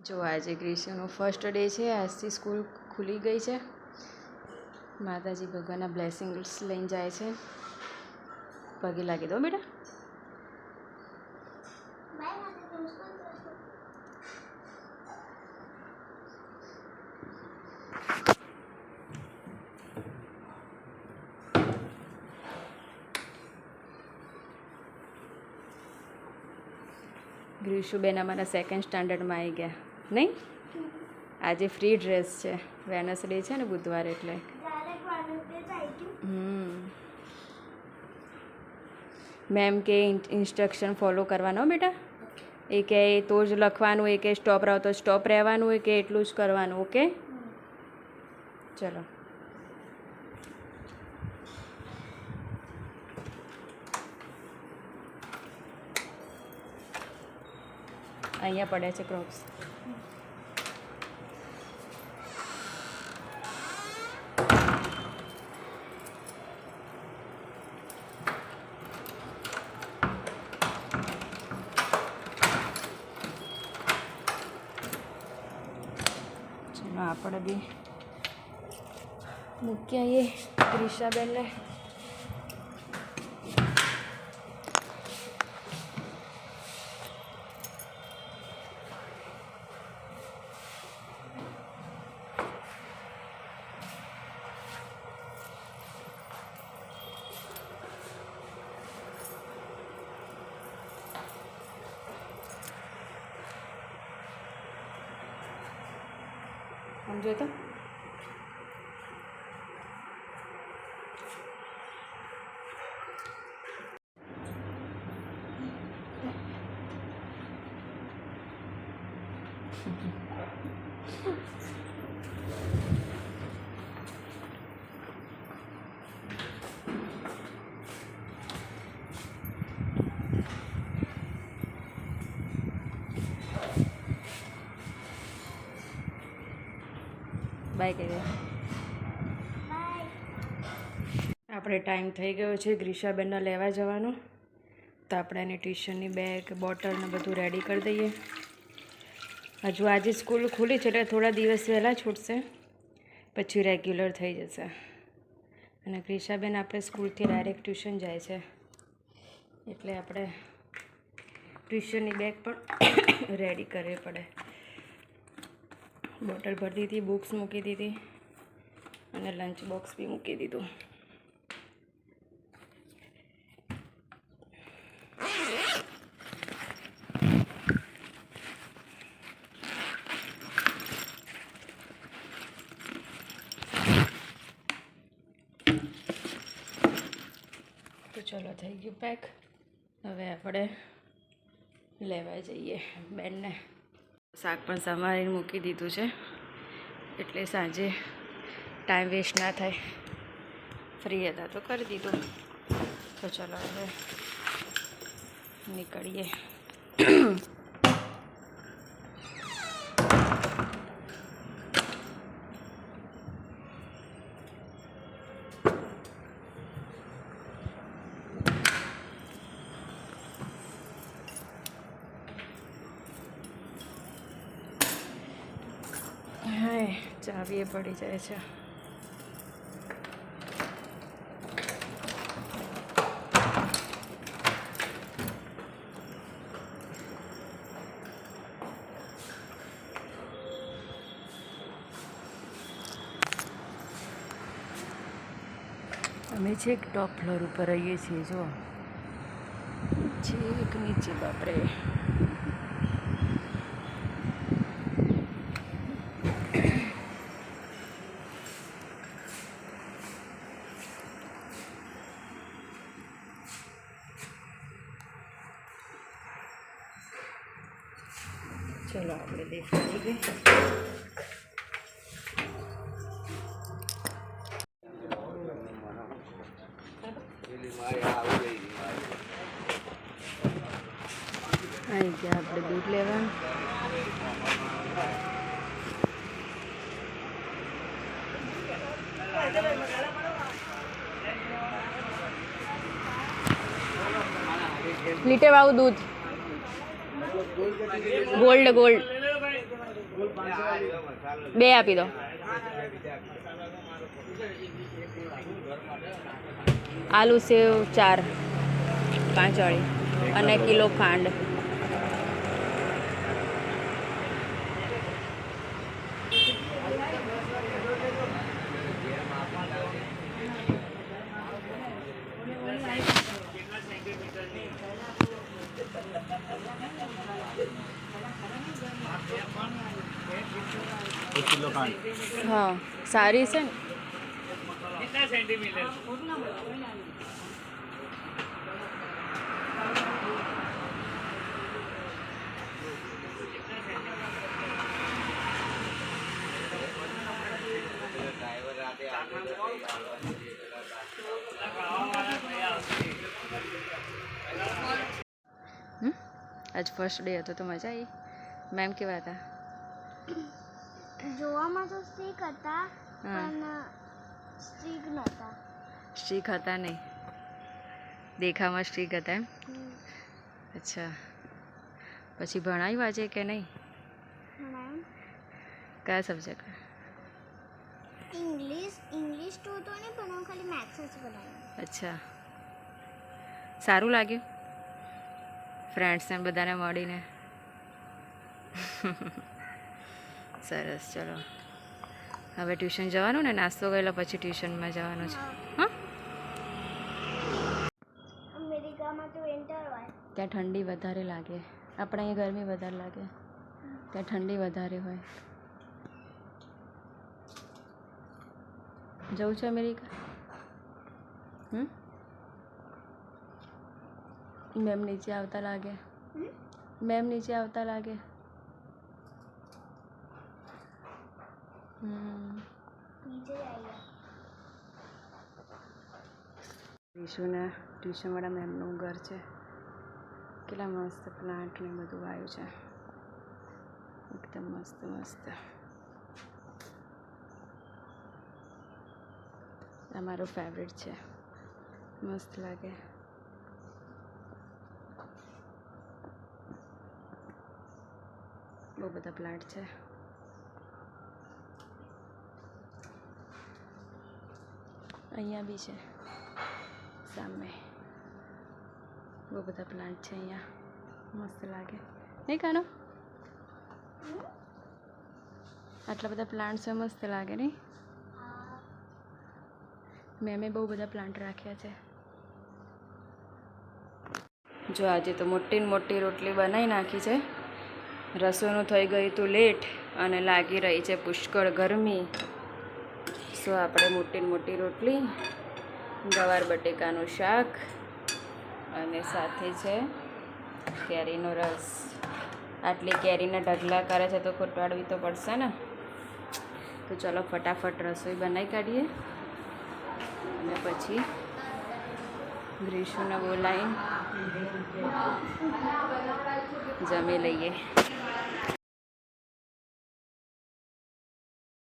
જો આજે ગ્રીષ્મનો first day છે. આજથી સ્કૂલ ખુલી ગઈ છે. માતાજી ભગવાનના બ્લેસિંગ્સ લઈને જાય છે. પગે લાગી દો બેટા. ગ્રીશુબેન અમારા સેકન્ડ સ્ટાન્ડર્ડમાં આવી ગયા નહીં. આજે ફ્રી ડ્રેસ છે. વેનસડે છે ને બુધવારે એટલે. મેમ કે ઇન્સ્ટ્રક્શન ફોલો કરવાનો બેટા. એ કે તો જ લખવાનું, એ કે સ્ટોપ રહો તો સ્ટોપ રહેવાનું, એ કે એટલું જ કરવાનું. ઓકે ચલો. અહીંયા પડ્યા છે ક્રોપ્સ. ચલો આપણે બી મૂકી આવીએ ક્રિશાબેનને. સમજો તો બાય કહી દે. આપણે ટાઈમ થઈ ગયો છે ગ્રીશાબેનને લેવા જવાનો. તો આપણે એને ટ્યુશનની બેગ, બોટલ ને બધું રેડી કરી દઈએ. હજુ આજે સ્કૂલ ખુલી છે એટલે થોડા દિવસ વહેલા છૂટશે, પછી રેગ્યુલર થઈ જશે. અને ગ્રીશાબેન આપણે સ્કૂલથી ડાયરેક્ટ ટ્યુશન જાય છે એટલે આપણે ટ્યુશનની બેગ પણ રેડી કરવી પડે. બોટલ ભરી દીધી, બુક્સ મૂકી દીધી અને લંચ બોક્સ બી મૂકી દીધું. તો ચલો થઈ ગયું પેક. હવે આપણે લેવા જઈએ બેનને. શાક પણ સમારીને મૂકી દીધું છે એટલે સાંજે ટાઈમ વેસ્ટ ના થાય. ફ્રી હતા તો કરી દીધું. તો ચલો હવે નીકળીએ. હાય ચાવી પડી જાય છે. અમે છેક ટોપ ફ્લોર ઉપર રહીએ છીએ. જો છેક નીચે બાપરે. ચલો આપણે દેખાડી ગઈ. આવી ગયા આપણે દૂધ લેવા. લીટર વાળું દૂધ, ગોલ્ડ ગોલ્ડ બે આપી દો. આલુ સેવ 4, 5 વાળી અને કિલો ખાંડ. हाँ सारी से कितना सेंटीमीटर आज फर्स्ट डे હતો તો મજા આવી. મેમ કેવા હતા? જોવામાં તો સ્ટ્રીક હતા પણ સ્ટ્રીક નહોતા. સ્ટ્રીક હતા નહીં, દેખામાં સ્ટ્રીક હતા એમ? અચ્છા. પછી ભણાવ્યું આજે કે નહીં? કયા સબ્જેક્ટ? ઇંગ્લિશ તો હતો નહીં પણ ખાલી મેથ્સ જ ભણાવ્યું. અચ્છા, સારું લાગ્યું ફ્રેન્ડ્સને બધાને મળીને? સરસ. ચલો હવે ટ્યુશન જવાનું ને? નાસ્તો કરેલો પછી ટ્યુશનમાં જવાનું છે. હા, અમેરિકામાં તો વિન્ટર હોય, ત્યાં ઠંડી વધારે લાગે. આપણે અહીં ગરમી વધારે લાગે, ત્યાં ઠંડી વધારે હોય. જવું છે અમેરિકા? મેમ નીચે આવતા લાગે. મેમ નીચે આવતા લાગે. વિશુના ટ્યુશનવાળા મેમનું ઘર છે. કેટલા મસ્ત પ્લાન્ટ ને બધું આવ્યું છે, એકદમ મસ્ત મસ્ત. આ મારું ફેવરેટ છે, મસ્ત લાગે. બહુ બધા પ્લાન્ટ છે. અહીંયા બી છે સામે, બહુ બધા પ્લાન્ટ છે અહીંયા. મસ્ત લાગે નહીં કાનો? આટલા બધા પ્લાન્ટ છે, મસ્ત લાગે નહીં? મેમે બહુ બધા પ્લાન્ટ રાખ્યા છે. જો આજે તો મોટી મોટી રોટલી બનાવી નાખી છે. રસોઈનું થઈ ગયું હતું લેટ અને લાગી રહી છે પુષ્કળ ગરમી. સો આપણે મોટી મોટી રોટલી, ગવાર બટેકાનું શાક અને સાથે છે કેરીનો રસ. આટલી કેરીના ઢગલા કરે છે તો ખોટવાડવી તો પડશે ને. તો ચલો ફટાફટ રસોઈ બનાવી કાઢીએ અને પછી ગ્રીશુને બોલાવી જમી લઈએ.